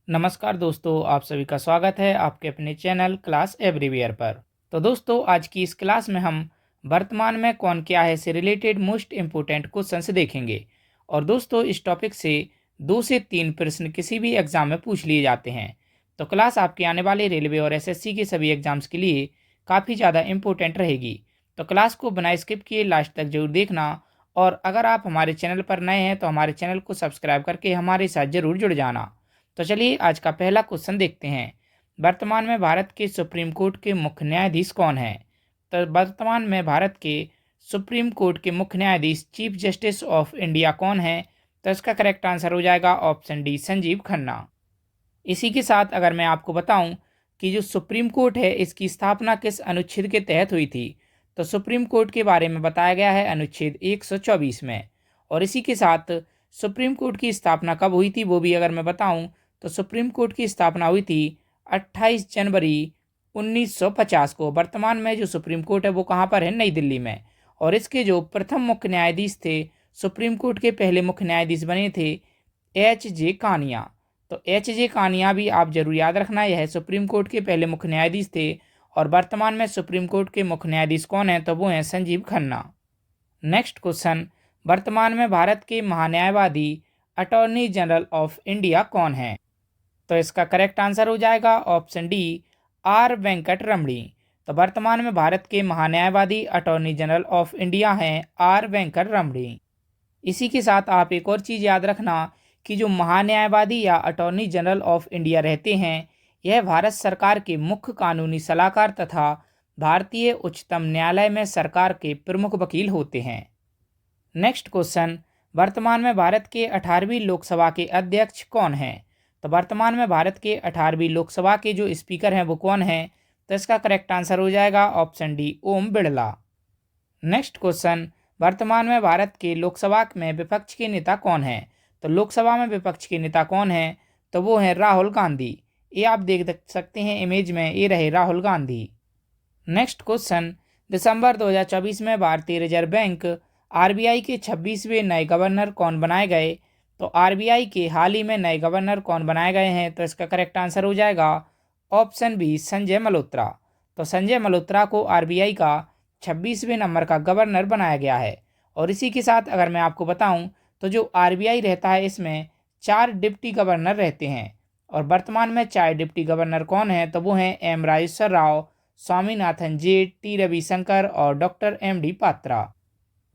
नमस्कार दोस्तों, आप सभी का स्वागत है आपके अपने चैनल क्लास एवरीवेयर पर। तो दोस्तों, आज की इस क्लास में हम वर्तमान में कौन क्या है से रिलेटेड मोस्ट इम्पोर्टेंट क्वेश्चंस देखेंगे। और दोस्तों, इस टॉपिक से 2 से 3 प्रश्न किसी भी एग्जाम में पूछ लिए जाते हैं। तो क्लास आपके आने वाले रेलवे और एसएससी के सभी एग्जाम्स के लिए काफ़ी ज़्यादा इम्पोर्टेंट रहेगी। तो क्लास को बिना स्किप किए लास्ट तक जरूर देखना। और अगर आप हमारे चैनल पर नए हैं तो हमारे चैनल को सब्सक्राइब करके हमारे साथ जरूर जुड़ जाना। तो चलिए आज का पहला क्वेश्चन देखते हैं। वर्तमान में भारत के सुप्रीम कोर्ट के मुख्य न्यायाधीश कौन है? तो वर्तमान में भारत के सुप्रीम कोर्ट के मुख्य न्यायाधीश चीफ जस्टिस ऑफ इंडिया कौन है? तो इसका करेक्ट आंसर हो जाएगा ऑप्शन डी, संजीव खन्ना। इसी के साथ अगर मैं आपको बताऊं कि जो सुप्रीम कोर्ट है इसकी स्थापना किस अनुच्छेद के तहत हुई थी, तो सुप्रीम कोर्ट के बारे में बताया गया है अनुच्छेद 124 में। और इसी के साथ सुप्रीम कोर्ट की स्थापना कब हुई थी वो भी अगर मैं बताऊं तो सुप्रीम कोर्ट की स्थापना हुई थी 28 जनवरी 1950 को। वर्तमान में जो सुप्रीम कोर्ट है वो कहाँ पर है? नई दिल्ली में। और इसके जो प्रथम मुख्य न्यायाधीश थे, सुप्रीम कोर्ट के पहले मुख्य न्यायाधीश बने थे H.J. कानिया। तो H.J. कानिया भी आप जरूर याद रखना, यह सुप्रीम कोर्ट के पहले मुख्य न्यायाधीश थे। और वर्तमान में सुप्रीम कोर्ट के मुख्य न्यायाधीश कौन है? तो वो हैं संजीव खन्ना। नेक्स्ट क्वेश्चन, वर्तमान में भारत के महान्यायवादी अटॉर्नी जनरल ऑफ इंडिया कौन है? तो इसका करेक्ट आंसर हो जाएगा ऑप्शन डी, आर वेंकट रमणी। तो वर्तमान में भारत के महान्यायवादी अटॉर्नी जनरल ऑफ इंडिया हैं आर वेंकट रमणी। इसी के साथ आप एक और चीज़ याद रखना कि जो महान्यायवादी या अटॉर्नी जनरल ऑफ इंडिया रहते हैं यह भारत सरकार के मुख्य कानूनी सलाहकार तथा भारतीय उच्चतम न्यायालय में सरकार के प्रमुख वकील होते हैं। नेक्स्ट क्वेश्चन, वर्तमान में भारत के 18वीं लोकसभा के अध्यक्ष कौन हैं? तो वर्तमान में भारत के 18वीं लोकसभा के जो स्पीकर हैं वो कौन हैं? तो इसका करेक्ट आंसर हो जाएगा option D, Om Birla. Next question, वर्तमान में भारत के लोकसभा में विपक्ष के नेता कौन हैं? तो लोकसभा में विपक्ष के नेता कौन हैं? तो वो हैं राहुल गांधी। ये आप देख सकते हैं इमेज में, ये रहे राहुल गांधी। नेक्स्ट क्वेश्चन, दिसंबर 2024 में भारतीय रिजर्व बैंक आरबीआई के 26वें नए गवर्नर कौन बनाए गए? तो आरबीआई के हाल ही में नए गवर्नर कौन बनाए गए हैं? तो इसका करेक्ट आंसर हो जाएगा ऑप्शन बी, संजय मल्होत्रा। तो संजय मल्होत्रा को आरबीआई का 26वें नंबर का गवर्नर बनाया गया है। और इसी के साथ अगर मैं आपको बताऊं तो जो आरबीआई रहता है इसमें 4 डिप्टी गवर्नर रहते हैं। और वर्तमान में 4 डिप्टी गवर्नर कौन हैं? तो वो हैं एम राजेश्वर राव, स्वामीनाथन जे, टी रविशंकर और डॉक्टर एम डी पात्रा।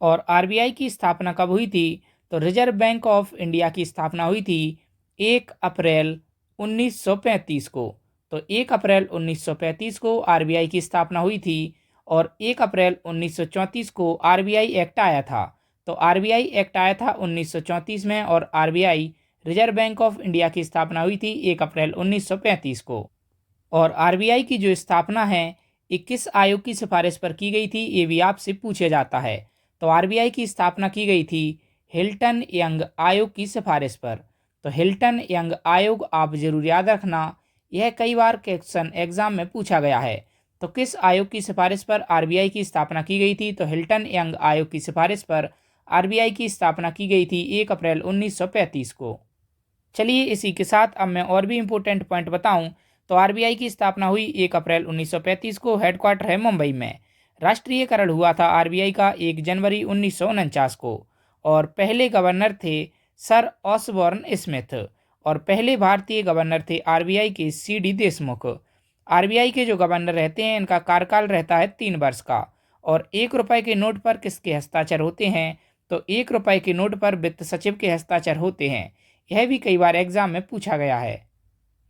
और आरबीआई की स्थापना कब हुई थी? तो रिजर्व बैंक ऑफ इंडिया की स्थापना हुई थी 1 अप्रैल 1935 को। तो 1 अप्रैल 1935 को आरबीआई की स्थापना हुई थी। और 1 अप्रैल 1934 को आरबीआई एक्ट आया था। तो आरबीआई एक्ट आया था 1934 में और RBI reserve bank of India की स्थापना हुई थी 1 अप्रैल 1935 को। और आरबीआई की जो स्थापना है 21 आयोग की सिफारिश पर की गई थी, ये भी आपसे पूछा जाता है। तो आरबीआई की स्थापना की गई थी हिल्टन यंग आयोग की सिफारिश पर। तो हिल्टन यंग आयोग आप जरूर याद रखना, यह कई बार क्वेश्चन एग्जाम में पूछा गया है। तो किस आयोग की सिफारिश पर आरबीआई की स्थापना की गई थी? तो हिल्टन यंग आयोग की सिफारिश पर आरबीआई की स्थापना की गई थी 1 अप्रैल 1935 को। चलिए इसी के साथ अब मैं और भी इम्पोर्टेंट पॉइंट बताऊं तो आरबीआई की स्थापना हुई 1 अप्रैल 1935 को, हेडक्वार्टर है मुंबई में। राष्ट्रीयकरण हुआ था आरबीआई का 1 जनवरी 1949 को। और पहले गवर्नर थे सर ऑसबॉर्न स्मिथ। और पहले भारतीय गवर्नर थे आरबीआई के सीडी देशमुख। आरबीआई के जो गवर्नर रहते हैं इनका कार्यकाल रहता है 3 वर्ष का। और 1 रुपए के नोट पर किसके हस्ताक्षर होते हैं? तो 1 रुपए के नोट पर वित्त सचिव के हस्ताक्षर होते हैं। यह भी कई बार एग्जाम में पूछा गया है।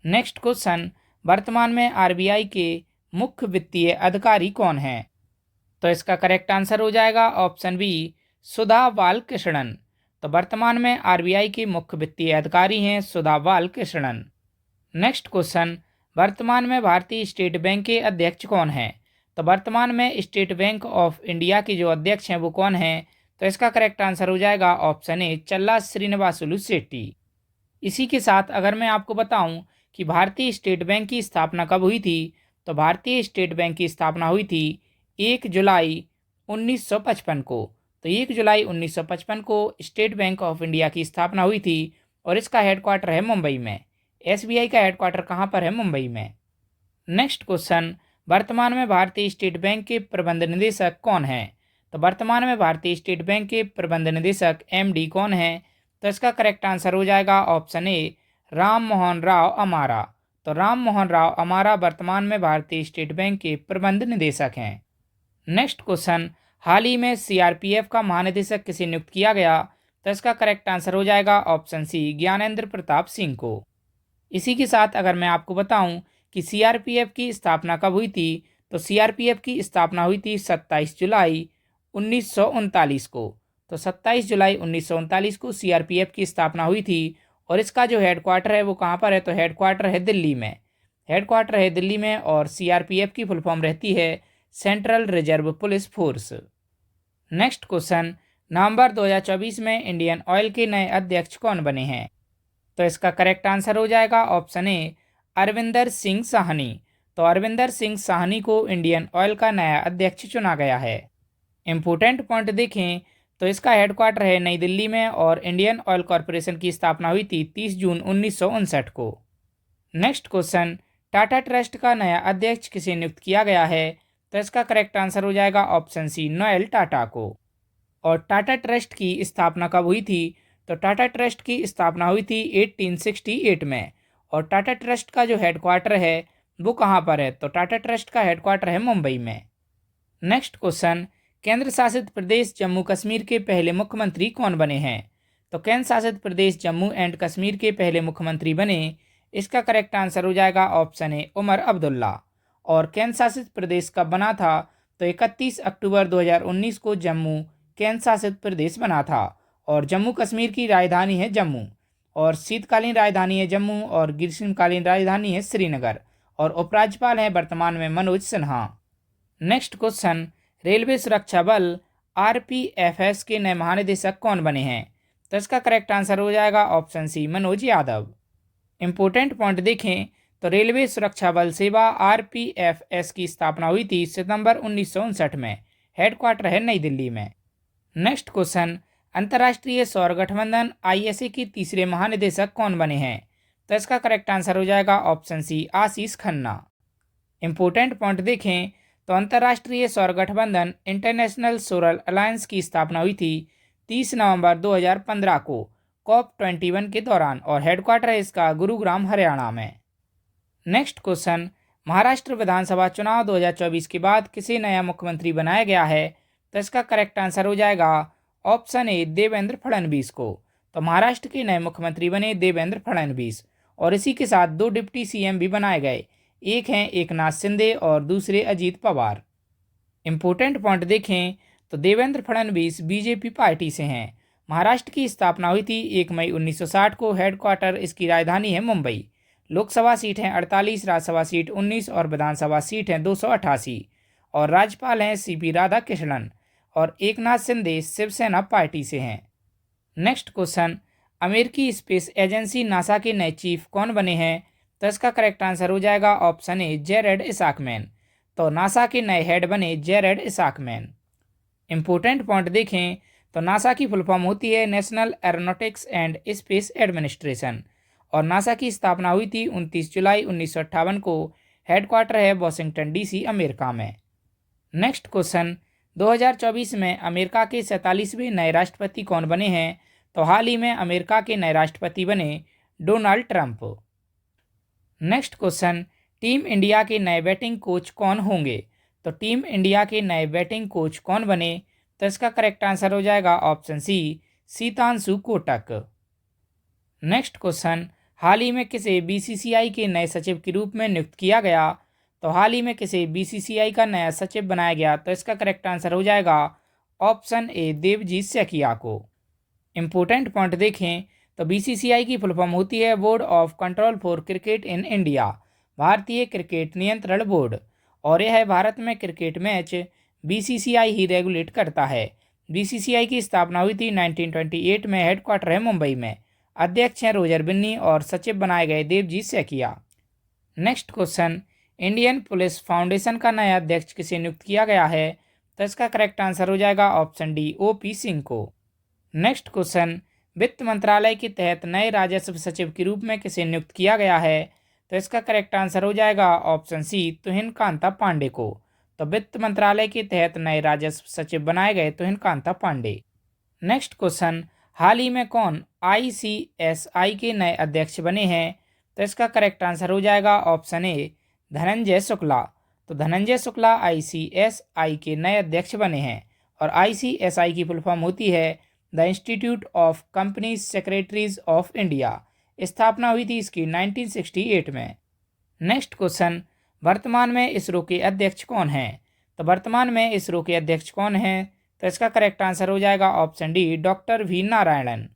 नेक्स्ट क्वेश्चन, वर्तमान में आरबीआई के मुख्य वित्तीय अधिकारी कौन हैं? तो इसका करेक्ट आंसर हो जाएगा ऑप्शन बी, सुधा बालकृष्णन। तो वर्तमान में आरबीआई के मुख्य वित्तीय अधिकारी हैं सुधा बालकृष्णन। नेक्स्ट क्वेश्चन, वर्तमान में भारतीय स्टेट बैंक के अध्यक्ष कौन हैं? तो वर्तमान में स्टेट बैंक ऑफ इंडिया के जो अध्यक्ष हैं वो कौन हैं? तो इसका करेक्ट आंसर हो जाएगा ऑप्शन ए, चल्ला श्रीनिवासुलु शेट्टी। इसी के साथ अगर मैं आपको बताऊं कि भारतीय स्टेट बैंक की स्थापना कब हुई थी, तो भारतीय स्टेट बैंक की स्थापना हुई थी 1 जुलाई 1955 को। तो 1 जुलाई 1955 को स्टेट बैंक ऑफ इंडिया की स्थापना हुई थी और इसका हेडक्वार्टर है मुंबई में। एसबीआई का हेडक्वार्टर कहाँ पर है? मुंबई में। नेक्स्ट क्वेश्चन, वर्तमान में भारतीय स्टेट बैंक के प्रबंध निदेशक कौन हैं? तो वर्तमान में भारतीय स्टेट बैंक के प्रबंध निदेशक एमडी कौन है? तो इसका करेक्ट आंसर हो जाएगा ऑप्शन ए, राम मोहन राव अमारा। तो राम मोहन राव अमारा वर्तमान में भारतीय स्टेट बैंक के प्रबंध निदेशक हैं। नेक्स्ट क्वेश्चन, हाल ही में सीआरपीएफ का महानिदेशक किसे नियुक्त किया गया? तो इसका करेक्ट आंसर हो जाएगा ऑप्शन सी, ज्ञानेंद्र प्रताप सिंह को। इसी के साथ अगर मैं आपको बताऊं कि सीआरपीएफ की स्थापना कब हुई थी, तो सीआरपीएफ की स्थापना हुई थी 27 जुलाई 1939 को। तो 27 जुलाई 1939 को सीआरपीएफ की स्थापना हुई थी और इसका जो हेडक्वार्टर है वो कहाँ पर है? तो हेडक्वार्टर है दिल्ली में। हेडक्वार्टर है दिल्ली में और सीआरपीएफ की फुल फॉर्म रहती है central reserve police force. Next question, नवंबर 2024 में इंडियन ऑयल के नए अध्यक्ष कौन बने हैं? तो इसका करेक्ट आंसर हो जाएगा ऑप्शन ए, अरविंदर सिंह साहनी। तो अरविंदर सिंह साहनी को इंडियन ऑयल का नया अध्यक्ष चुना गया है। इम्पोर्टेंट पॉइंट देखें तो इसका हेडक्वार्टर है नई दिल्ली में और इंडियन ऑयल कॉरपोरेशन की स्थापना हुई थी 30 जून 1959 को। नेक्स्ट क्वेश्चन, टाटा ट्रस्ट का नया अध्यक्ष किसे नियुक्त किया गया है? तो इसका करेक्ट आंसर हो जाएगा ऑप्शन सी, नोएल टाटा को। और टाटा ट्रस्ट की स्थापना कब हुई थी? तो टाटा ट्रस्ट की स्थापना हुई थी 1868 में और टाटा ट्रस्ट का जो हेडक्वार्टर है वो कहाँ पर है? तो टाटा ट्रस्ट का हेडक्वार्टर है मुंबई में। नेक्स्ट क्वेश्चन, केंद्र शासित प्रदेश जम्मू कश्मीर के पहले मुख्यमंत्री कौन बने हैं? तो केंद्र शासित प्रदेश जम्मू एंड कश्मीर के पहले मुख्यमंत्री बने, इसका करेक्ट आंसर हो जाएगा ऑप्शन ए, उमर अब्दुल्ला। और केंद्र शासित प्रदेश कब बना था? तो 31 अक्टूबर 2019 को जम्मू केंद्र शासित प्रदेश बना था और जम्मू कश्मीर की राजधानी है जम्मू और शीतकालीन राजधानी है जम्मू और ग्रीष्मकालीन राजधानी है श्रीनगर और उपराज्यपाल हैं वर्तमान में Manoj Sinha. Next question, railway सुरक्षा बल आरपीएफएस के नए महानिदेशक कौन बने हैं? तो इसका करेक्ट आंसर हो जाएगा option C, Manoj Yadav. Important point देखें तो रेलवे सुरक्षा बल सेवा आरपीएफएस की स्थापना हुई थी सितंबर 1959 में। हेडक्वार्टर है नई दिल्ली में। नेक्स्ट क्वेश्चन, अंतर्राष्ट्रीय सौर गठबंधन आईएसए के तीसरे महानिदेशक कौन बने हैं? तो इसका करेक्ट आंसर हो जाएगा ऑप्शन सी, आशीष खन्ना। इंपोर्टेंट पॉइंट देखें तो अंतर्राष्ट्रीय सौर गठबंधन इंटरनेशनल सोलर अलायंस की स्थापना हुई थी 30 नवंबर 2015 को COP21 के दौरान और हेडक्वार्टर है इसका गुरुग्राम हरियाणा में। नेक्स्ट क्वेश्चन, महाराष्ट्र विधानसभा चुनाव 2024 के बाद किसे नया मुख्यमंत्री बनाया गया है? तो इसका करेक्ट आंसर हो जाएगा ऑप्शन ए, देवेंद्र फडणवीस को। तो महाराष्ट्र के नए मुख्यमंत्री बने देवेंद्र फडणवीस और इसी के साथ 2 डिप्टी सीएम भी बनाए गए, एक हैं एकनाथ शिंदे और दूसरे अजीत पवार। इंपोर्टेंट पॉइंट देखें तो देवेंद्र फडणवीस बीजेपी पार्टी से हैं। महाराष्ट्र की स्थापना हुई थी 1 मई 1960 को। हेडक्वार्टर इसकी राजधानी है मुंबई। लोकसभा सीट हैं 48, राज्यसभा सीट 19 और विधानसभा सीट हैं 288 और राज्यपाल हैं सीपी राधाकृष्णन और एकनाथ शिंदे शिवसेना पार्टी से हैं। नेक्स्ट क्वेश्चन, अमेरिकी स्पेस एजेंसी नासा के नए चीफ कौन बने हैं? तो इसका करेक्ट आंसर हो जाएगा ऑप्शन ए, जेरेड इसाकमैन। तो नासा के नए हेड बने जेरेड इसाकमैन। इंपोर्टेंट पॉइंट देखें तो नासा की फुल फॉर्म होती है national aeronautics and space administration और नासा की स्थापना हुई थी 29 जुलाई 1958 को। हेडक्वार्टर है वॉशिंगटन डीसी अमेरिका में। नेक्स्ट क्वेश्चन, 2024 में अमेरिका के 47वें नए राष्ट्रपति कौन बने हैं? तो हाल ही में अमेरिका के नए राष्ट्रपति बने Donald Trump. Next question, team India के नए बैटिंग कोच कौन होंगे? तो टीम इंडिया के नए बैटिंग कोच कौन बने? तो इसका करेक्ट आंसर हो जाएगा option C, Sitanshu Kotak. Next question, हाल ही में किसे बीसीसीआई के नए सचिव के रूप में नियुक्त किया गया? तो हाल ही में किसे बीसीसीआई का नया सचिव बनाया गया? तो इसका करेक्ट आंसर हो जाएगा ऑप्शन ए, देवजीत सेकिया को। इंपोर्टेंट पॉइंट देखें तो बीसीसीआई की फुल फॉर्म होती है board of control for cricket in India, भारतीय क्रिकेट नियंत्रण बोर्ड और यह भारत में क्रिकेट मैच बीसीसीआई ही रेगुलेट करता है। बीसीसीआई की स्थापना हुई थी 1928 में। हेडक्वार्टर है मुंबई में। अध्यक्ष हैं रोजर बिन्नी और सचिव बनाए गए Devajit Saikia. Next question, Indian police foundation का नया अध्यक्ष किसे नियुक्त किया गया है? तो इसका करेक्ट आंसर हो जाएगा ऑप्शन डी, ओपी सिंह को। नेक्स्ट क्वेश्चन, वित्त मंत्रालय के तहत नए राजस्व सचिव के रूप में किसे नियुक्त किया गया है? तो इसका करेक्ट आंसर हो जाएगा ऑप्शन सी, तुहिन कांता पांडे को। तो वित्त मंत्रालय के तहत नए राजस्व सचिव बनाए गए तुहिन कांता पांडे। नेक्स्ट क्वेश्चन, हाल ही में कौन आईसीएसआई के नए अध्यक्ष बने हैं? तो इसका करेक्ट आंसर हो जाएगा ऑप्शन ए, धनंजय शुक्ला। तो धनंजय शुक्ला आईसीएसआई के नए अध्यक्ष बने हैं। और आईसीएसआई की फुल फॉर्म होती है the institute of company secretaries of India. स्थापना हुई थी इसकी 1968 में। नेक्स्ट क्वेश्चन, वर्तमान में इसरो के अध्यक्ष कौन हैं? तो वर्तमान में इसरो के अध्यक्ष कौन हैं? तो इसका करेक्ट आंसर हो जाएगा option D, doctor V Narayanan.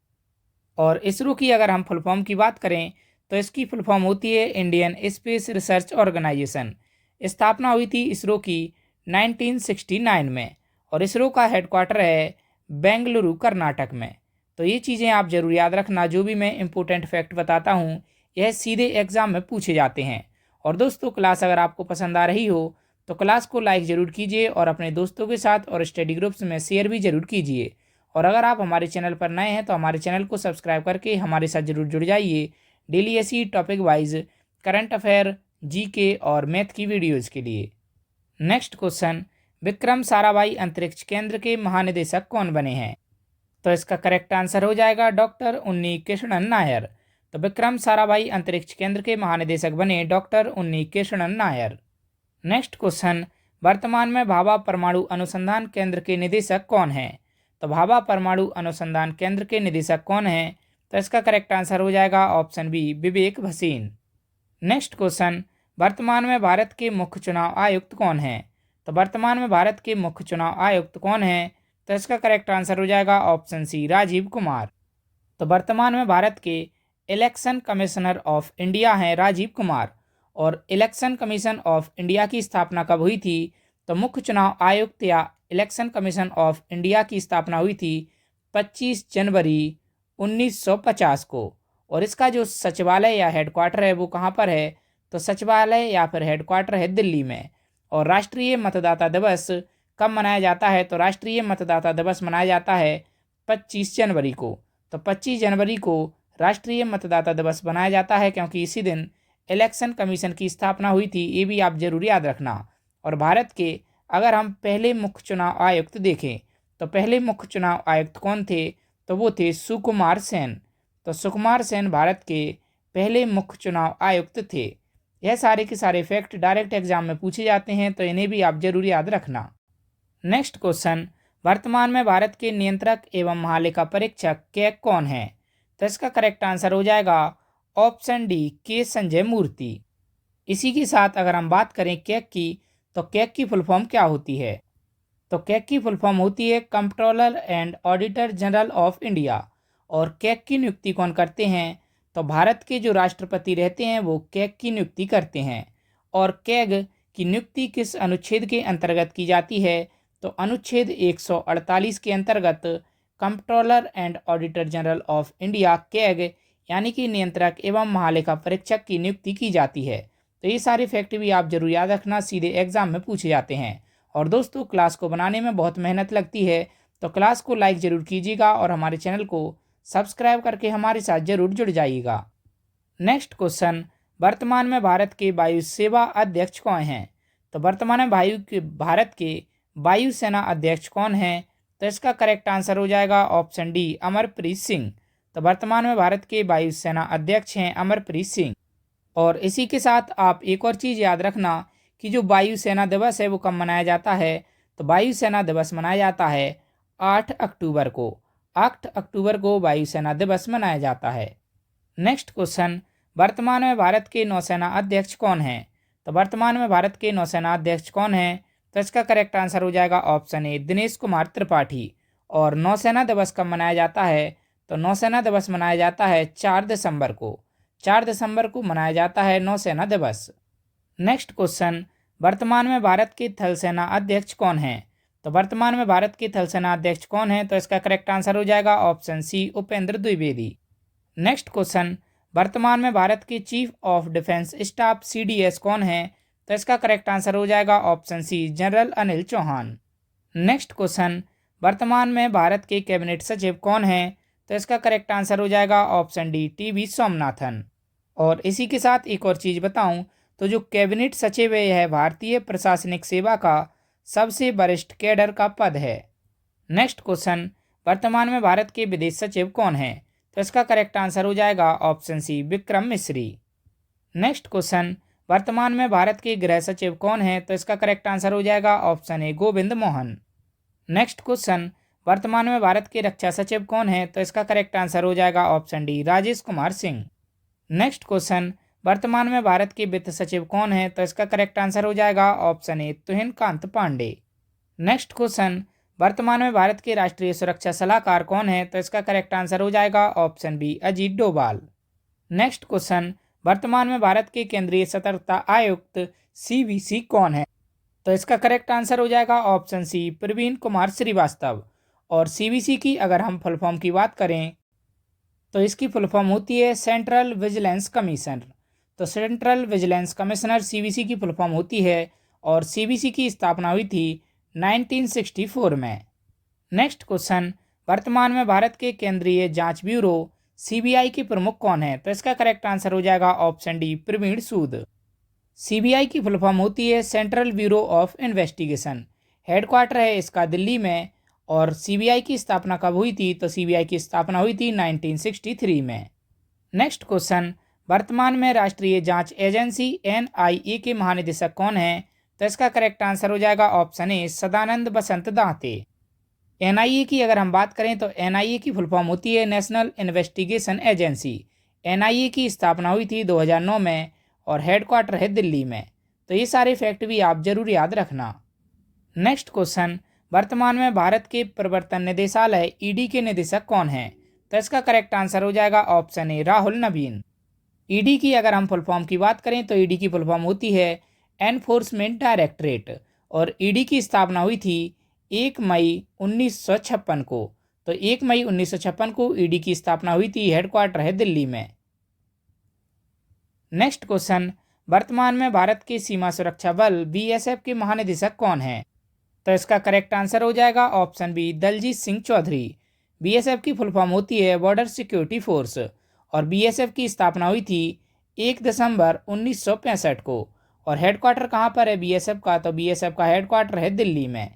और इसरो की अगर हम फुल फॉर्म की बात करें तो इसकी फुल फॉर्म होती है इंडियन स्पेस रिसर्च ऑर्गेनाइजेशन। स्थापना हुई थी इसरो की 1969 में। और इसरो का हेडक्वार्टर है बेंगलुरु, कर्नाटक में। तो ये चीज़ें आप जरूर याद रखना, जो भी मैं इंपॉर्टेंट फैक्ट बताता हूँ यह सीधे एग्जाम में पूछे जाते हैं। और दोस्तों, क्लास अगर आपको पसंद आ रही हो तो क्लास को लाइक ज़रूर कीजिए और अपने दोस्तों के साथ और स्टडी ग्रुप्स में शेयर भी ज़रूर कीजिए। और अगर आप हमारे चैनल पर नए हैं तो हमारे चैनल को सब्सक्राइब करके हमारे साथ जरूर जुड़ जाइए डेली ऐसी topic wise current affair, GK और मैथ की वीडियोज़ के लिए। नेक्स्ट क्वेश्चन, विक्रम साराभाई अंतरिक्ष केंद्र के महानिदेशक कौन बने हैं? तो इसका करेक्ट आंसर हो जाएगा डॉक्टर उन्नी कृष्णन नायर। तो विक्रम साराभाई अंतरिक्ष केंद्र के महानिदेशक बने डॉक्टर उन्नी कृष्णन नायर। नेक्स्ट क्वेश्चन, वर्तमान में भाभा परमाणु अनुसंधान केंद्र के निदेशक कौन हैं? तो भाभा परमाणु अनुसंधान केंद्र के निदेशक कौन हैं? तो इसका करेक्ट आंसर हो जाएगा ऑप्शन बी, विवेक भसीन। नेक्स्ट क्वेश्चन, वर्तमान में भारत के मुख्य चुनाव आयुक्त कौन हैं? तो वर्तमान में भारत के मुख्य चुनाव आयुक्त कौन हैं? तो इसका करेक्ट आंसर हो जाएगा ऑप्शन सी, राजीव कुमार। तो वर्तमान में भारत के इलेक्शन कमिश्नर ऑफ इंडिया हैं राजीव कुमार। और इलेक्शन कमीशन ऑफ इंडिया की स्थापना कब हुई थी? तो मुख्य चुनाव आयुक्त या इलेक्शन कमीशन ऑफ इंडिया की स्थापना हुई थी 25 जनवरी 1950 को। और इसका जो सचिवालय या हेडक्वार्टर है वो कहाँ पर है? तो सचिवालय या फिर हेडक्वार्टर है दिल्ली में। और राष्ट्रीय मतदाता दिवस कब मनाया जाता है? तो राष्ट्रीय मतदाता दिवस मनाया जाता है 25 जनवरी को। तो 25 जनवरी को राष्ट्रीय मतदाता दिवस मनाया जाता है क्योंकि इसी दिन इलेक्शन कमीशन की स्थापना हुई थी। ये भी आप जरूर याद रखना। और भारत के अगर हम पहले मुख्य चुनाव आयुक्त देखें तो पहले मुख्य चुनाव आयुक्त कौन थे? तो वो थे सुकुमार सेन। तो सुकुमार सेन भारत के पहले मुख्य चुनाव आयुक्त थे। यह सारे के सारे फैक्ट डायरेक्ट एग्जाम में पूछे जाते हैं, तो इन्हें भी आप जरूर याद रखना। नेक्स्ट क्वेश्चन, वर्तमान में भारत के नियंत्रक एवं महालेखा परीक्षक कैग कौन है? तो इसका करेक्ट आंसर हो जाएगा ऑप्शन डी, के संजय मूर्ति। इसी के साथ अगर हम बात करें कैग की, तो कैग की फुल फॉर्म क्या होती है? तो कैग की फुल फॉर्म होती है comptroller and auditor general of India. और कैग की नियुक्ति कौन करते हैं? तो भारत के जो राष्ट्रपति रहते हैं वो कैग की नियुक्ति करते हैं। और कैग की नियुक्ति किस अनुच्छेद के अंतर्गत की जाती है? तो अनुच्छेद 148 के अंतर्गत comptroller and auditor general of India CAG यानी कि नियंत्रक एवं महालेखा परीक्षक की नियुक्ति की जाती है। तो ये सारे फैक्ट भी आप जरूर याद रखना, सीधे एग्जाम में पूछे जाते हैं। और दोस्तों, क्लास को बनाने में बहुत मेहनत लगती है, तो क्लास को लाइक ज़रूर कीजिएगा और हमारे चैनल को सब्सक्राइब करके हमारे साथ जरूर जुड़ जाइएगा। नेक्स्ट क्वेश्चन, वर्तमान में भारत के वायु सेवा अध्यक्ष कौन हैं? तो वर्तमान में भारत के वायुसेना अध्यक्ष कौन हैं? तो इसका करेक्ट आंसर हो जाएगा ऑप्शन डी, अमरप्रीत सिंह। तो वर्तमान में भारत के वायुसेना अध्यक्ष हैं अमरप्रीत सिंह। और इसी के साथ आप एक और चीज़ याद रखना कि जो वायुसेना दिवस है वो कब मनाया जाता है? तो वायुसेना दिवस मनाया जाता है 8 अक्टूबर को। 8 अक्टूबर को वायुसेना दिवस मनाया जाता है। नेक्स्ट क्वेश्चन, वर्तमान में भारत के नौसेना अध्यक्ष कौन हैं? तो वर्तमान में भारत के नौसेना अध्यक्ष कौन हैं? तो इसका करेक्ट आंसर हो जाएगा ऑप्शन ए, दिनेश कुमार त्रिपाठी। और नौसेना दिवस कब मनाया जाता है? तो नौसेना दिवस मनाया जाता है 4 दिसंबर को। 4 दिसंबर को मनाया जाता है नौसेना दिवस। नेक्स्ट क्वेश्चन, वर्तमान में भारत के थल सेना अध्यक्ष कौन हैं? तो वर्तमान में भारत के थल सेना अध्यक्ष कौन हैं? तो इसका करेक्ट आंसर हो जाएगा option C, Upendra Dwivedi. Next question, वर्तमान में भारत के chief of defence staff CDS कौन हैं? तो इसका करेक्ट आंसर हो जाएगा option C, general Anil Chauhan. Next question, वर्तमान में भारत के कैबिनेट सचिव कौन हैं? तो इसका करेक्ट आंसर हो जाएगा ऑप्शन डी टीवी सोमनाथन। और इसी के साथ एक और चीज़ बताऊं तो जो कैबिनेट सचिव है यह भारतीय प्रशासनिक सेवा का सबसे वरिष्ठ कैडर का पद है। नेक्स्ट क्वेश्चन, वर्तमान में भारत के विदेश सचिव कौन हैं? तो इसका करेक्ट आंसर हो जाएगा ऑप्शन सी विक्रम मिश्री। नेक्स्ट क्वेश्चन, वर्तमान में भारत के गृह सचिव कौन हैं? तो इसका करेक्ट आंसर हो जाएगा ऑप्शन ए गोविंद मोहन। नेक्स्ट क्वेश्चन, वर्तमान में भारत के रक्षा सचिव कौन हैं? तो इसका करेक्ट आंसर हो जाएगा option D Rajesh Kumar Singh. Next question, वर्तमान में भारत के वित्त सचिव कौन हैं? तो इसका करेक्ट आंसर हो जाएगा option A Tuhin Kanta Pandey. Next question, वर्तमान में भारत के राष्ट्रीय सुरक्षा सलाहकार कौन है? तो इसका करेक्ट आंसर हो जाएगा option B Ajit Doval. Next question, वर्तमान में भारत के केंद्रीय सतर्कता आयुक्त सीवीसी कौन है? तो इसका करेक्ट आंसर हो जाएगा ऑप्शन सी प्रवीण कुमार श्रीवास्तव। और सीवीसी की अगर हम फुल फॉर्म की बात करें तो इसकी फुल फॉर्म होती है सेंट्रल विजिलेंस कमीशन। तो सेंट्रल विजिलेंस कमिश्नर सीवीसी की फुल फॉर्म होती है और सीवीसी की स्थापना हुई थी 1964 में। नेक्स्ट क्वेश्चन, वर्तमान में भारत के केंद्रीय जांच ब्यूरो सीबीआई के प्रमुख कौन है? तो इसका करेक्ट आंसर हो जाएगा ऑप्शन डी प्रवीण सूद। सीबीआई की फुल फॉर्म होती है central bureau of investigation. Headquarter है इसका दिल्ली में। और सीबीआई की स्थापना कब हुई थी? तो सीबीआई की स्थापना हुई थी 1963 में। नेक्स्ट क्वेश्चन, वर्तमान में राष्ट्रीय जांच एजेंसी एनआईए के महानिदेशक कौन है? तो इसका करेक्ट आंसर हो जाएगा ऑप्शन ए सदानंद बसंत दांते। एनआईए की अगर हम बात करें तो एनआईए की फुल फॉर्म होती है नेशनल इन्वेस्टिगेशन एजेंसी। एनआईए की स्थापना हुई थी 2009 में और हेडक्वार्टर है दिल्ली में। तो ये सारे फैक्ट भी आप जरूर याद रखना। नेक्स्ट क्वेश्चन, वर्तमान में भारत के प्रवर्तन निदेशालय ईडी के निदेशक कौन हैं? तो इसका करेक्ट आंसर हो जाएगा ऑप्शन ए राहुल नवीन। ईडी की अगर हम फुल फॉर्म की बात करें तो ईडी की फुल फॉर्म होती है एनफोर्समेंट डायरेक्टरेट। और ईडी की स्थापना हुई थी 1 मई 1956 को। तो 1 मई 1956 को ईडी की स्थापना हुई थी। हेडक्वार्टर है दिल्ली में। नेक्स्ट क्वेश्चन, वर्तमान में भारत के सीमा सुरक्षा बल बीएसएफ के महानिदेशक कौन हैं? तो इसका करेक्ट आंसर हो जाएगा option B Daljit Singh Chaudhary. BSF की फुल फॉर्म होती है बॉर्डर सिक्योरिटी फोर्स। और बीएसएफ की स्थापना हुई थी 1 दिसंबर 1965 को। और हेडक्वार्टर कहाँ पर है बीएसएफ का? तो बीएसएफ का हेडक्वार्टर है दिल्ली में।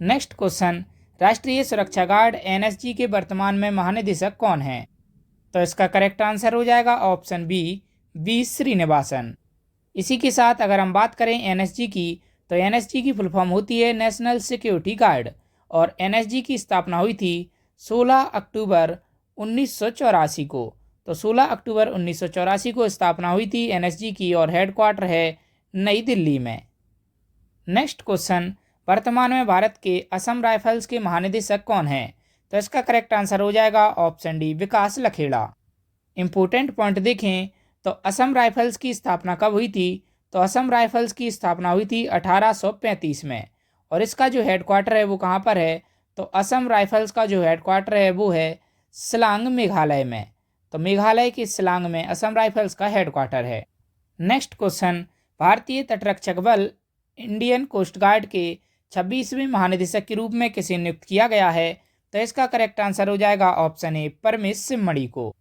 नेक्स्ट क्वेश्चन, राष्ट्रीय सुरक्षा गार्ड एनएसजी के वर्तमान में महानिदेशक कौन है? तो इसका करेक्ट आंसर हो जाएगा ऑप्शन बी वी श्रीनिवासन। इसी के साथ अगर हम बात करें एनएसजी की तो एनएसजी की फुल फॉर्म होती है नेशनल सिक्योरिटी गार्ड। और एनएसजी की स्थापना हुई थी 16 अक्टूबर 1984 को। तो 16 अक्टूबर 1984 को स्थापना हुई थी एनएसजी की और हेडक्वार्टर है नई दिल्ली में। नेक्स्ट क्वेश्चन, वर्तमान में भारत के असम राइफल्स के महानिदेशक कौन हैं? तो इसका करेक्ट आंसर हो जाएगा ऑप्शन डी विकास लखेड़ा। इंपॉर्टेंट पॉइंट देखें तो असम राइफल्स की स्थापना कब हुई थी? तो असम राइफल्स की स्थापना हुई थी 1835 में। और इसका जो हेडक्वार्टर है वो कहाँ पर है? तो असम राइफल्स का जो हेडक्वार्टर है वो है शिलांग मेघालय में। तो मेघालय के शिलांग में असम राइफल्स का हेडक्वार्टर है। नेक्स्ट क्वेश्चन, भारतीय तटरक्षक बल इंडियन कोस्ट गार्ड के 26वें महानिदेशक के रूप में किसे नियुक्त किया गया है? तो इसका करेक्ट आंसर हो जाएगा ऑप्शन ए परमेश सिम्मड़ी को।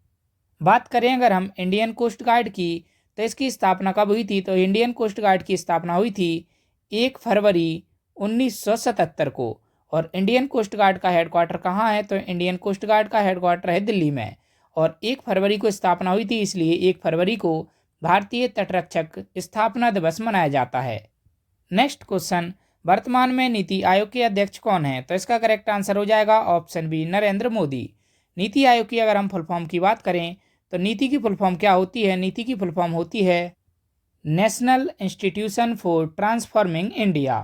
बात करें अगर हम इंडियन कोस्ट गार्ड की तो इसकी स्थापना कब हुई थी? तो इंडियन कोस्ट गार्ड की स्थापना हुई थी 1 फरवरी 1977 को। और इंडियन कोस्ट गार्ड का हेडक्वार्टर कहाँ है? तो इंडियन कोस्ट गार्ड का हेडक्वार्टर है दिल्ली में। और 1 फरवरी को स्थापना हुई थी, इसलिए 1 फरवरी को भारतीय तटरक्षक स्थापना दिवस मनाया जाता है। नेक्स्ट क्वेश्चन, वर्तमान में नीति आयोग के अध्यक्ष कौन है? तो इसका करेक्ट आंसर हो जाएगा ऑप्शन बी नरेंद्र मोदी। नीति आयोग की अगर हम फुल फॉर्म की बात करें तो नीति की फुल फॉर्म क्या होती है? नीति की फुल फॉर्म होती है national institution for transforming India.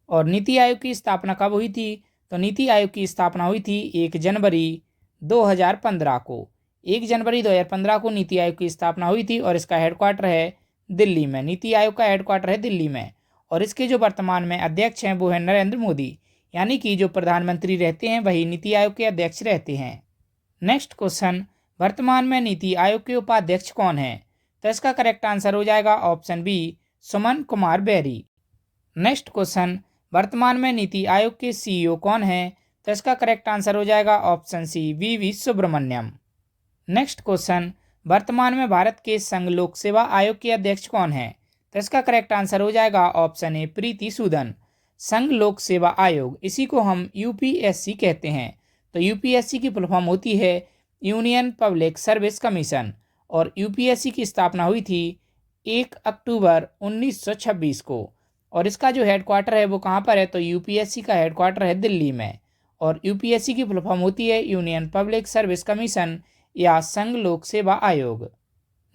और नीति आयोग की स्थापना कब हुई थी? तो नीति आयोग की स्थापना हुई थी 1 जनवरी 2015 को। 1 जनवरी 2015 को नीति आयोग की स्थापना हुई थी और इसका हेडक्वार्टर है दिल्ली में। नीति आयोग का हेडक्वार्टर है दिल्ली में। और इसके जो वर्तमान में अध्यक्ष हैं वो है नरेंद्र मोदी। यानी कि जो प्रधानमंत्री रहते हैं वही नीति आयोग के अध्यक्ष रहते हैं। नेक्स्ट क्वेश्चन, वर्तमान में नीति आयोग के उपाध्यक्ष कौन हैं? तो इसका करेक्ट आंसर हो जाएगा option B Suman Kumar berry. Next question, वर्तमान में नीति आयोग के सीईओ कौन हैं? तो इसका करेक्ट आंसर हो जाएगा option C, V Subrahmanyam. Next question, वर्तमान में भारत के संघ लोक सेवा आयोग के अध्यक्ष कौन है? तो इसका करेक्ट आंसर हो जाएगा ऑप्शन ए, प्रीति सूदन। संघ लोक सेवा आयोग, इसी को हम यूपीएससी कहते हैं। तो यूपीएससी की फुल फॉर्म होती है यूनियन पब्लिक सर्विस कमीशन, और यूपीएससी की स्थापना हुई थी 1 अक्टूबर 1926 को। और इसका जो हेडक्वार्टर है वो कहाँ पर है? तो यूपीएससी का हेडक्वार्टर है दिल्ली में, और यूपीएससी की फुल फॉर्म होती है यूनियन पब्लिक सर्विस कमीशन या संघ लोक सेवा आयोग।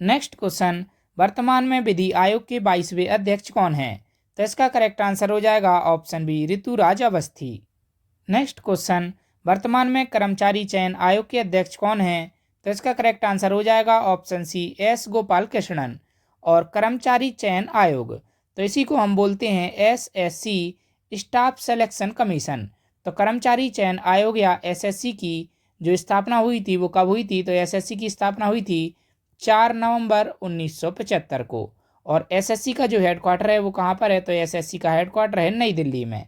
नेक्स्ट क्वेश्चन, वर्तमान में विधि आयोग के 22वें अध्यक्ष कौन हैं? तो इसका करेक्ट आंसर हो जाएगा option B, Rituraj Awasthi. Next question, वर्तमान में कर्मचारी चयन आयोग के अध्यक्ष कौन हैं? तो इसका करेक्ट आंसर हो जाएगा option C, S Gopal Krishnan. और कर्मचारी चयन आयोग, तो इसी को हम बोलते हैं एसएससी, स्टाफ सिलेक्शन कमीशन। तो कर्मचारी चयन आयोग या एसएससी की जो स्थापना हुई थी वो कब हुई थी? तो एसएससी की स्थापना हुई थी 4 नवंबर 1975 को। और एसएससी का जो हेडक्वार्टर है वो कहाँ पर है? तो एसएससी का हेडक्वार्टर है नई दिल्ली में।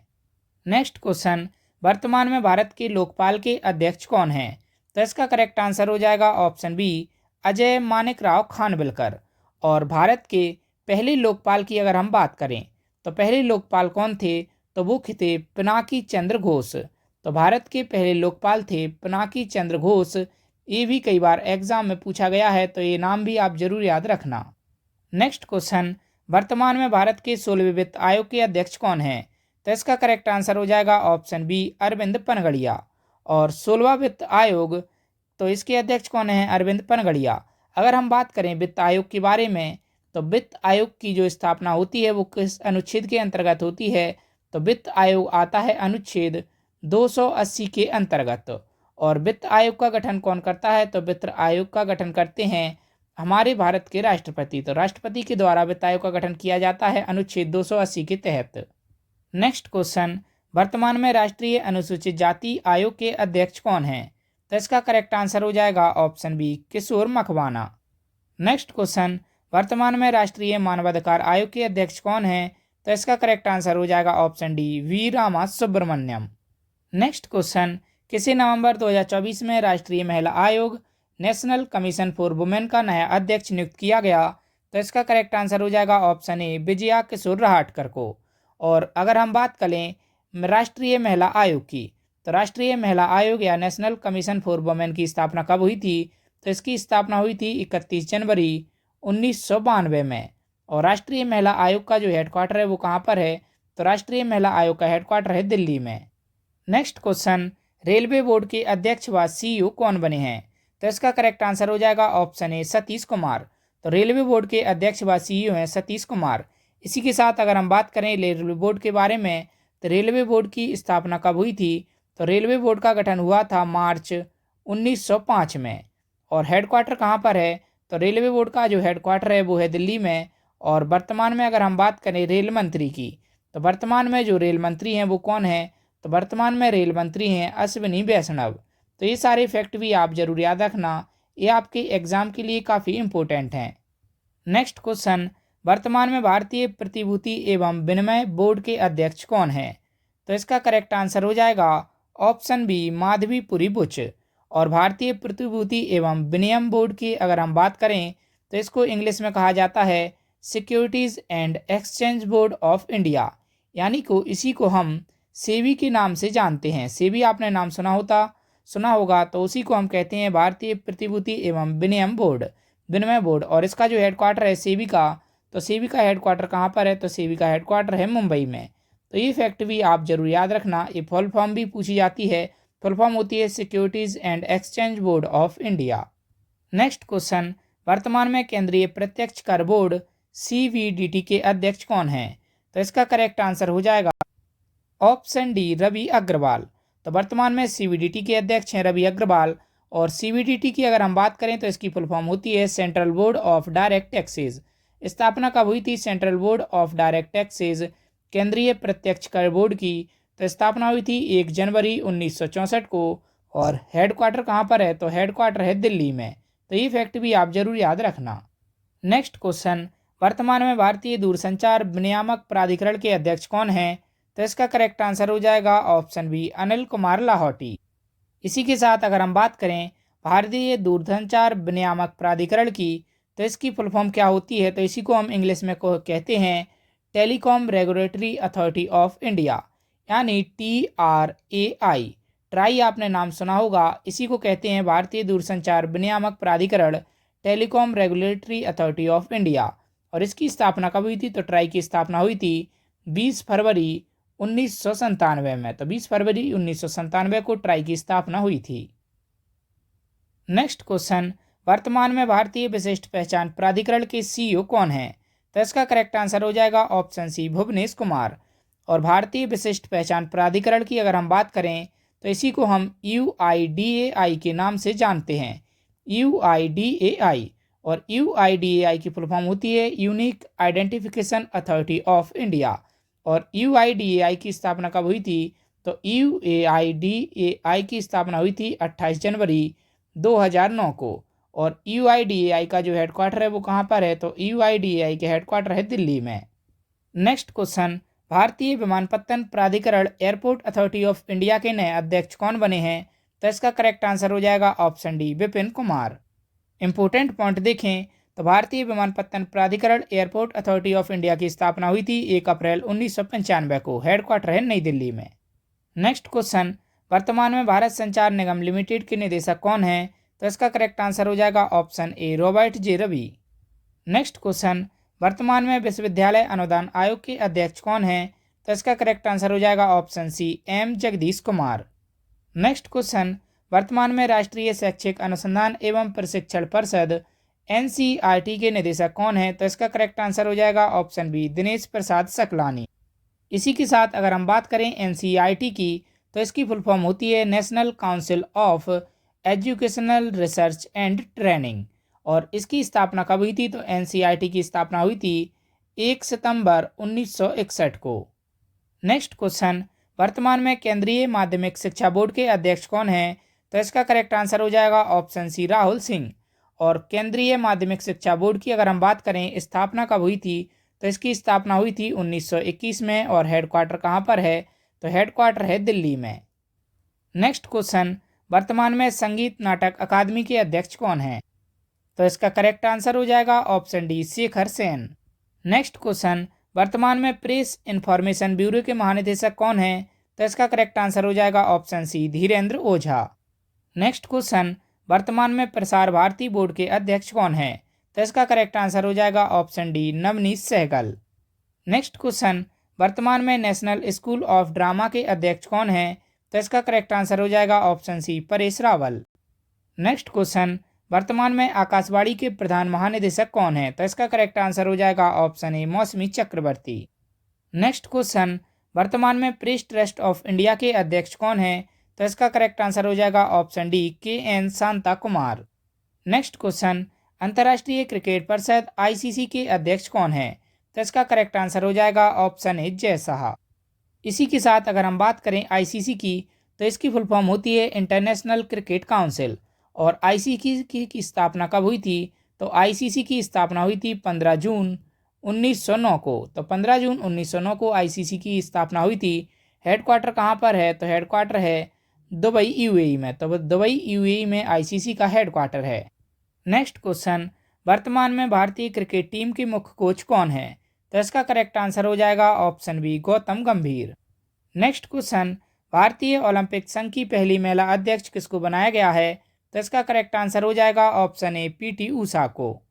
नेक्स्ट क्वेश्चन, वर्तमान में भारत के लोकपाल के अध्यक्ष कौन हैं? तो इसका करेक्ट आंसर हो जाएगा ऑप्शन बी, अजय मानेकराव खानविलकर। और भारत के पहले लोकपाल की अगर हम बात करें तो पहले लोकपाल कौन थे? तो वो थे पिनाकी चंद्र घोष। तो भारत के पहले लोकपाल थे पिनाकी चंद्र घोष। ये भी कई बार एग्जाम में पूछा गया है, तो ये नाम भी आप जरूर याद रखना। नेक्स्ट क्वेश्चन, वर्तमान में भारत के 16वें वित्त आयोग के अध्यक्ष कौन हैं? तो इसका करेक्ट आंसर हो जाएगा ऑप्शन बी, अरविंद पनगड़िया। और 16वां वित्त आयोग, तो इसके अध्यक्ष कौन है? अरविंद पनगड़िया। अगर हम बात करें वित्त आयोग के बारे में, तो वित्त आयोग की जो स्थापना होती है वो किस अनुच्छेद के अंतर्गत होती है? तो वित्त आयोग आता है अनुच्छेद 280 के अंतर्गत। और वित्त आयोग का गठन कौन करता है? तो वित्त आयोग का गठन करते हैं हमारे भारत के राष्ट्रपति। तो राष्ट्रपति के द्वारा वित्त आयोग का गठन किया जाता है अनुच्छेद 280 के तहत। नेक्स्ट क्वेश्चन, वर्तमान में राष्ट्रीय अनुसूचित जाति आयोग के अध्यक्ष कौन हैं? तो इसका करेक्ट आंसर हो जाएगा ऑप्शन बी, किशोर मकवाना। नेक्स्ट क्वेश्चन, वर्तमान में राष्ट्रीय मानवाधिकार आयोग के अध्यक्ष कौन हैं? तो इसका करेक्ट आंसर हो जाएगा option D, V Rama Subramaniam. Next question, किसी नवंबर 2024 में राष्ट्रीय महिला आयोग नेशनल कमीशन फॉर वुमेन का नया अध्यक्ष नियुक्त किया गया? तो इसका करेक्ट आंसर हो जाएगा ऑप्शन ए, विजया किशोर रहाटकर को। और अगर हम बात करें राष्ट्रीय महिला आयोग की, तो राष्ट्रीय महिला आयोग या नेशनल कमीशन फॉर वुमेन की स्थापना कब हुई थी? तो इसकी स्थापना हुई थी 31 जनवरी 1992 में। और राष्ट्रीय महिला आयोग का जो हेडक्वार्टर है वो कहाँ पर है? तो राष्ट्रीय महिला आयोग का हेडक्वार्टर है दिल्ली में। नेक्स्ट क्वेश्चन, रेलवे बोर्ड के अध्यक्ष व सीईओ कौन बने हैं? तो इसका करेक्ट आंसर हो जाएगा ऑप्शन ए, सतीश कुमार। तो रेलवे बोर्ड के अध्यक्ष व सीईओ हैं सतीश कुमार। इसी के साथ अगर हम बात करें रेलवे बोर्ड के बारे में, तो रेलवे बोर्ड की स्थापना कब हुई थी? तो रेलवे बोर्ड का गठन हुआ था मार्च 1905 में। और हेडक्वार्टर कहाँ पर है? तो रेलवे बोर्ड का जो हेडक्वार्टर है वो है दिल्ली में। और वर्तमान में अगर हम बात करें रेल मंत्री की, तो वर्तमान में जो रेल मंत्री हैं वो कौन है? तो वर्तमान में रेल मंत्री हैं अश्विनी वैष्णव। तो ये सारे फैक्ट भी आप जरूर याद रखना, ये आपके एग्जाम के लिए काफ़ी इंपॉर्टेंट हैं। नेक्स्ट क्वेश्चन, वर्तमान में भारतीय प्रतिभूति एवं विनिमय बोर्ड के अध्यक्ष कौन हैं? तो इसका करेक्ट आंसर हो जाएगा ऑप्शन बी, माधवीपुरी बुच। और भारतीय प्रतिभूति एवं विनिमय बोर्ड की अगर हम बात करें तो इसको इंग्लिश में कहा जाता है securities and exchange board of India, यानी को इसी को हम सेबी के नाम से जानते हैं। सेबी आपने नाम सुना होगा, तो उसी को हम कहते हैं भारतीय प्रतिभूति एवं विनिमय बोर्ड। और इसका जो हेडक्वार्टर है सेबी का, तो सेबी का हेडक्वार्टर कहाँ पर है? तो सेबी का हेडक्वार्टर है मुंबई में। तो ये फैक्ट भी आप जरूर याद रखना। ये फुल फॉर्म भी पूछी जाती है, फुल फॉर्म होती है securities and exchange board of India. Next question, वर्तमान में केंद्रीय प्रत्यक्ष कर बोर्ड CBDT के अध्यक्ष कौन हैं? तो इसका करेक्ट आंसर हो जाएगा ऑप्शन डी, रवि अग्रवाल। तो वर्तमान में CBDT के अध्यक्ष हैं रवि अग्रवाल। और CBDT की अगर हम बात करें तो इसकी फुल फॉर्म होती है central board of direct taxes. स्थापना कब हुई थी central board of direct taxes, केंद्रीय प्रत्यक्ष कर बोर्ड की? तो स्थापना हुई थी 1 जनवरी 1964 को। और हेडक्वार्टर कहाँ पर है? तो हेडक्वार्टर है दिल्ली में। तो ये फैक्ट भी आप जरूर याद रखना। नेक्स्ट क्वेश्चन, वर्तमान में भारतीय दूरसंचार विनियामक प्राधिकरण के अध्यक्ष कौन हैं? तो इसका करेक्ट आंसर हो जाएगा ऑप्शन बी अनिल कुमार लाहौटी। इसी के साथ अगर हम बात करें भारतीय दूरसंचार विनियामक प्राधिकरण की, तो इसकी फुल फॉर्म क्या होती है, तो इसी को हम इंग्लिश में कहते हैं telecom regulatory authority of India, यानी TRAI। ट्राई आपने नाम सुना होगा, इसी को कहते हैं भारतीय दूरसंचार विनियामक प्राधिकरण, telecom regulatory authority of India. और इसकी स्थापना कब हुई थी, तो ट्राई की स्थापना हुई थी 20 फरवरी 1997 में। तो 20 फरवरी 1997 को ट्राई की स्थापना हुई थी। नेक्स्ट क्वेश्चन, वर्तमान में भारतीय विशिष्ट पहचान प्राधिकरण के CEO कौन हैं, तो इसका करेक्ट आंसर हो जाएगा ऑप्शन सी भुवनेश कुमार। और भारतीय विशिष्ट पहचान प्राधिकरण की अगर हम बात करें, तो इसी को हम UIDAI के नाम से जानते हैं, UIDAI। और UIDAI की फुल फॉर्म होती है unique identification authority of India. और UIDAI की स्थापना कब हुई थी, तो UIDAI की स्थापना हुई थी 28 जनवरी 2009 को। और UIDAI का जो हेडक्वार्टर है वो कहाँ पर है, तो UIDAI के हेडक्वार्टर है दिल्ली में। नेक्स्ट क्वेश्चन, भारतीय विमानपत्तन प्राधिकरण एयरपोर्ट अथॉरिटी ऑफ इंडिया के नए अध्यक्ष कौन बने हैं, तो इसका करेक्ट आंसर हो जाएगा option D Vipin Kumar. Important point देखें तो भारतीय विमानपत्तन प्राधिकरण एयरपोर्ट अथॉरिटी ऑफ इंडिया की स्थापना हुई थी 1 अप्रैल 1995 को, हेडक्वार्टर है नई दिल्ली में। नेक्स्ट क्वेश्चन, वर्तमान में भारत संचार निगम लिमिटेड के निदेशक कौन हैं, तो इसका करेक्ट आंसर हो जाएगा option A Robert J Ravi. Next question, वर्तमान में विश्वविद्यालय अनुदान आयोग के अध्यक्ष कौन हैं, तो इसका करेक्ट आंसर हो जाएगा option C M Jagadesh Kumar. Next question, वर्तमान में राष्ट्रीय शैक्षिक अनुसंधान एवं प्रशिक्षण परिषद NCERT के निदेशक कौन हैं, तो इसका करेक्ट आंसर हो जाएगा ऑप्शन बी दिनेश प्रसाद सकलानी। इसी के साथ अगर हम बात करें NCERT की, तो इसकी फुल फॉर्म होती है national council of educational research and training. और इसकी स्थापना कब हुई थी, तो NCERT की स्थापना हुई थी 1 सितंबर 1961 को। नेक्स्ट क्वेश्चन, वर्तमान में केंद्रीय माध्यमिक शिक्षा बोर्ड के अध्यक्ष कौन हैं, तो इसका करेक्ट आंसर हो जाएगा ऑप्शन सी राहुल सिंह। और केंद्रीय माध्यमिक शिक्षा बोर्ड की अगर हम बात करें स्थापना कब हुई थी, तो इसकी स्थापना हुई थी 1921 में। और हेडक्वार्टर कहाँ पर है, तो हेडक्वार्टर है दिल्ली में। नेक्स्ट क्वेश्चन, वर्तमान में संगीत नाटक अकादमी के अध्यक्ष कौन हैं, तो इसका करेक्ट आंसर हो जाएगा option D Shekhar Sen. Next question, वर्तमान में प्रेस इंफॉर्मेशन ब्यूरो के महानिदेशक कौन हैं, तो इसका करेक्ट आंसर हो जाएगा ऑप्शन सी धीरेन्द्र ओझा। नेक्स्ट क्वेश्चन, वर्तमान में प्रसार भारती बोर्ड के अध्यक्ष कौन हैं, तो इसका करेक्ट आंसर हो जाएगा option D Navneet Sehgal. Next question, वर्तमान में नेशनल स्कूल ऑफ ड्रामा के अध्यक्ष कौन हैं, तो इसका करेक्ट आंसर हो जाएगा option C Paresh Rawal. Next question, वर्तमान में आकाशवाणी के प्रधान महानिदेशक कौन हैं, तो इसका करेक्ट आंसर हो जाएगा ऑप्शन ए मौसमी चक्रवर्ती। नेक्स्ट क्वेश्चन, वर्तमान में प्रेस ट्रस्ट ऑफ इंडिया के अध्यक्ष कौन हैं, तो इसका करेक्ट आंसर हो जाएगा option D KN Shanta Kumar. Next question, अंतर्राष्ट्रीय क्रिकेट परिषद ICC के अध्यक्ष कौन हैं, तो इसका करेक्ट आंसर हो जाएगा ऑप्शन ए जय शाह। इसी के साथ अगर हम बात करें ICC की, तो इसकी फुल फॉर्म होती है इंटरनेशनल क्रिकेट काउंसिल। और ICC की स्थापना कब हुई थी, तो ICC की स्थापना हुई थी 15 जून 1909 को। तो 15 जून 1909 को ICC की स्थापना हुई थी। हेडक्वार्टर कहाँ पर है, तो हेडक्वार्टर है दुबई UAE में। तो दुबई UAE में ICC का हेडक्वार्टर है। नेक्स्ट क्वेश्चन, वर्तमान में भारतीय क्रिकेट टीम के मुख्य कोच कौन है, तो इसका करेक्ट आंसर हो जाएगा ऑप्शन बी गौतम गंभीर। नेक्स्ट क्वेश्चन, भारतीय ओलंपिक संघ की पहली महिला अध्यक्ष किसको बनाया गया है, तो इसका करेक्ट आंसर हो जाएगा ऑप्शन ए PT ऊषा को।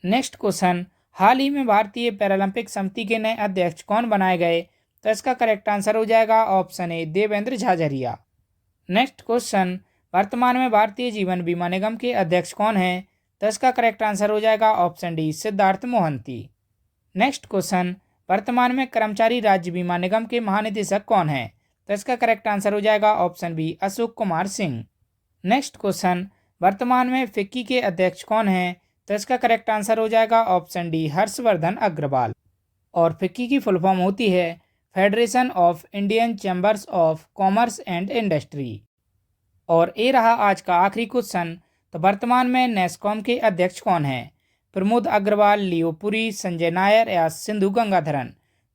नेक्स्ट क्वेश्चन, हाल ही में भारतीय पैरालंपिक समिति के नए अध्यक्ष कौन बनाए गए, तो इसका करेक्ट आंसर हो जाएगा ऑप्शन ए देवेंद्र झाझरिया। नेक्स्ट क्वेश्चन, वर्तमान में भारतीय जीवन बीमा निगम के अध्यक्ष कौन हैं, तो इसका करेक्ट आंसर हो जाएगा option D Siddharth Mohanty. Next question, वर्तमान में कर्मचारी राज्य बीमा निगम के महानिदेशक कौन हैं, तो इसका करेक्ट आंसर हो जाएगा option B Ashok Kumar Singh. Next question, वर्तमान में फिक्की के अध्यक्ष कौन हैं, तो इसका करेक्ट आंसर हो जाएगा ऑप्शन डी हर्षवर्धन अग्रवाल। और फिक्की की फुल फॉर्म होती है federation of Indian chambers of commerce and industry. और ये रहा आज का आखिरी क्वेश्चन, तो वर्तमान में नेस्कॉम के अध्यक्ष कौन हैं, प्रमोद अग्रवाल, लियो पुरी, संजय नायर या सिंधु गंगाधरन।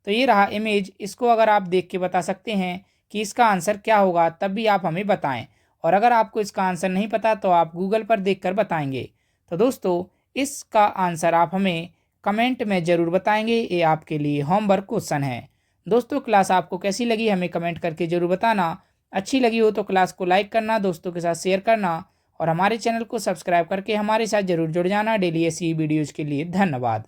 तो ये रहा इमेज, इसको अगर आप देख के बता सकते हैं कि इसका आंसर क्या होगा तब भी आप हमें बताएं, और अगर आपको इसका आंसर नहीं पता तो आप गूगल पर देखकर बताएंगे। तो दोस्तों इसका आंसर आप हमें कमेंट में ज़रूर बताएंगे, ये आपके लिए होमवर्क क्वेश्चन है। दोस्तों क्लास आपको कैसी लगी हमें कमेंट करके ज़रूर बताना। अच्छी लगी हो तो क्लास को लाइक करना, दोस्तों के साथ शेयर करना, और हमारे चैनल को सब्सक्राइब करके हमारे साथ ज़रूर जुड़ जाना डेली ऐसी वीडियोज़ के लिए। धन्यवाद।